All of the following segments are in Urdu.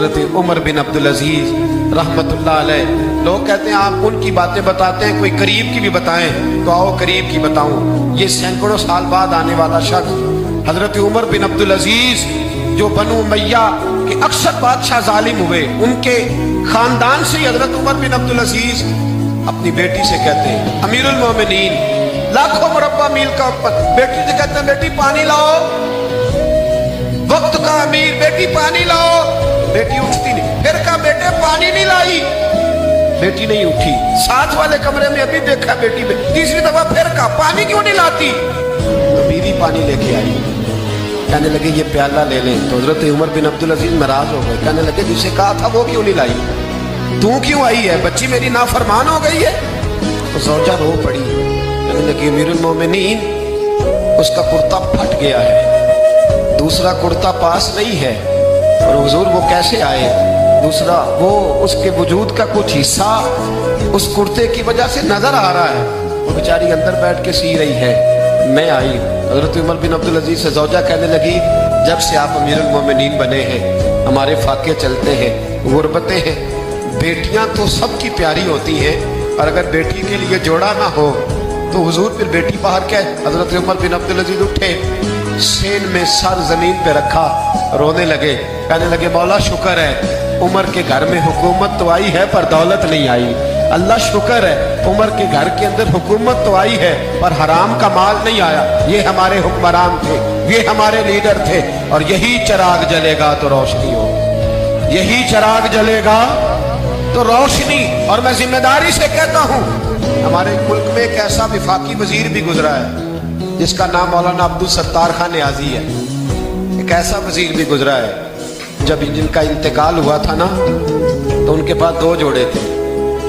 حضرت عمر بن عبد العزیز رحمتullah علیہ. لوگ کہتے ہیں آپ ان کی باتیں بتاتے ہیں, کوئی قریب کی بھی بتائیں, تو آؤ قریب کی بتاؤں. یہ سینکڑوں سال بعد آنے والا شخص حضرت عمر بن عبد العزیز, جو بنو امیہ کے اکثر بادشاہ ظالم ہوئے, ان کے خاندان سے حضرت عمر بن عبد العزیز اپنی بیٹی سے کہتے ہیں امیر المومنین, لاکھوں مربع میل کا حکمت, بیٹی سے کہتے ہیں بیٹی پانی لاؤ, وقت کا امیر بیٹی پانی لاؤ. بیٹی اٹھتی نہیں, پھر کہا بیٹے پانی نہیں لائی, بیٹی نہیں اٹھی. ساتھ والے کمرے میں ابھی دیکھا بیٹی میں, تیسری دفعہ پھر کہا پانی کیوں نہیں لاتی, امیر ہی پانی لے کے آئی. کہنے لگے یہ پیالہ لے لیں. تو حضرت عمر بن عبد العزیز ناراض ہو گئے, کہنے لگے جسے کہا تھا وہ کیوں نہیں لائی, تو کیوں آئی ہے, بچی میری نافرمان ہو گئی ہے. تو زوجہ رو پڑی, کہنے لگی امیر المومنین اس کا کرتا پھٹ گیا ہے, دوسرا کرتا پاس نہیں ہے, اور حضور وہ کیسے آئے, دوسرا وہ اس کے وجود کا کچھ حصہ اس کرتے کی وجہ سے نظر آ رہا ہے, وہ بیچاری اندر بیٹھ کے سی رہی ہے, میں آئی. حضرت عمر بن عبد العزیز سے زوجہ کہنے لگی جب سے آپ امیر المومنین بنے ہیں ہمارے فاقے چلتے ہیں, غربتیں ہیں. بیٹیاں تو سب کی پیاری ہوتی ہیں, اور اگر بیٹی کے لیے جوڑا نہ ہو تو حضور پھر بیٹی باہر کیا ہے. حضرت عمر بن عبد العزیز اٹھے, سین میں سر زمین پہ رکھا, رونے لگے, کہنے لگے مولا شکر ہے عمر کے گھر میں حکومت تو آئی ہے پر دولت نہیں آئی. اللہ شکر ہے عمر کے گھر کے اندر حکومت تو آئی ہے پر حرام کا مال نہیں آیا. یہ ہمارے حکمران تھے, یہ ہمارے لیڈر تھے, اور یہی چراغ جلے گا تو روشنی ہو, یہی چراغ جلے گا تو روشنی. اور میں ذمہ داری سے کہتا ہوں ہمارے ملک میں ایک ایسا وفاقی وزیر بھی گزرا ہے جس کا نام مولانا عبدالستار خان نیازی ہے. ایک ایسا وزیر بھی گزرا ہے, جب جن کا انتقال ہوا تھا نا تو ان کے پاس دو جوڑے تھے,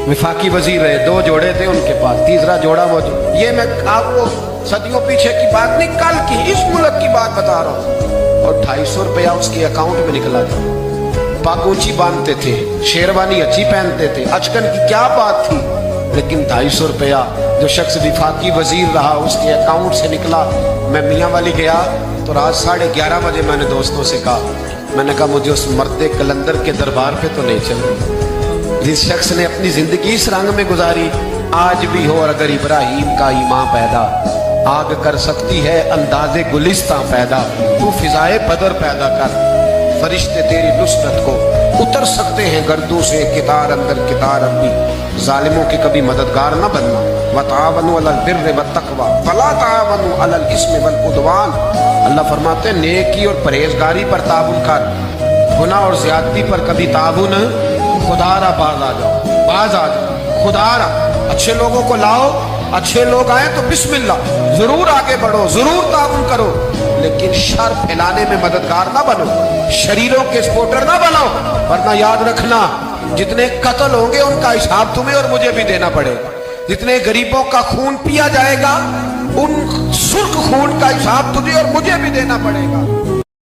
وفاقی وزیر رہے, دو جوڑے تھے ان کے پاس, تیسرا جوڑا موجود. یہ میں آپ کو صدیوں پیچھے کی بات نہیں, کل کی اس ملک کی بات بتا رہا ہوں. اور 250 روپیہ اس کے اکاؤنٹ میں نکلا تھا. پاک اونچی باندھتے تھے, شیروانی اچھی پہنتے تھے, اچکن کی کیا بات تھی, لیکن 250 روپیہ جو شخص وفاقی وزیر رہا اس کے اکاؤنٹ سے نکلا. میں میاں والی گیا تو رات 11:30 بجے میں نے دوستوں سے کہا, میں نے کہا مجھے اس مرد کلندر کے دربار پہ تو نہیں چلنا جس شخص نے اپنی زندگی اس رنگ میں گزاری. آج بھی ہو اور اگر ابراہیم کا ایمان پیدا, آگ کر سکتی ہے انداز گلستاں پیدا. تو فضائے بدر پیدا کر, فرشتے تیری نصرت کو اتر سکتے ہیں گردوں سے کتار اندر کتار اپنی. ظالموں کی کبھی مددگار نہ بننا. وتعاونوا علی البر والتقوی ولا تعاونوا علی الاثم والعدوان. اللہ فرماتے ہیں نیکی اور پرہیزگاری پر تعاون کر, گناہ اور زیادتی پر کبھی تعاون. خدا را باز آ جاؤ, باز آ جاؤ, خدا را اچھے لوگوں کو لاؤ, اچھے لوگ آئیں تو بسم اللہ, ضرور آگے بڑھو, ضرور تعاون کرو, لیکن شر پھیلانے میں مددگار نہ بنو, شریروں کے سپورٹر نہ بنو, ورنہ یاد رکھنا جتنے قتل ہوں گے ان کا حساب تمہیں اور مجھے بھی دینا پڑے گا. جتنے غریبوں کا خون پیا جائے گا ان سرخ خون کا حساب تجھے اور مجھے بھی دینا پڑے گا.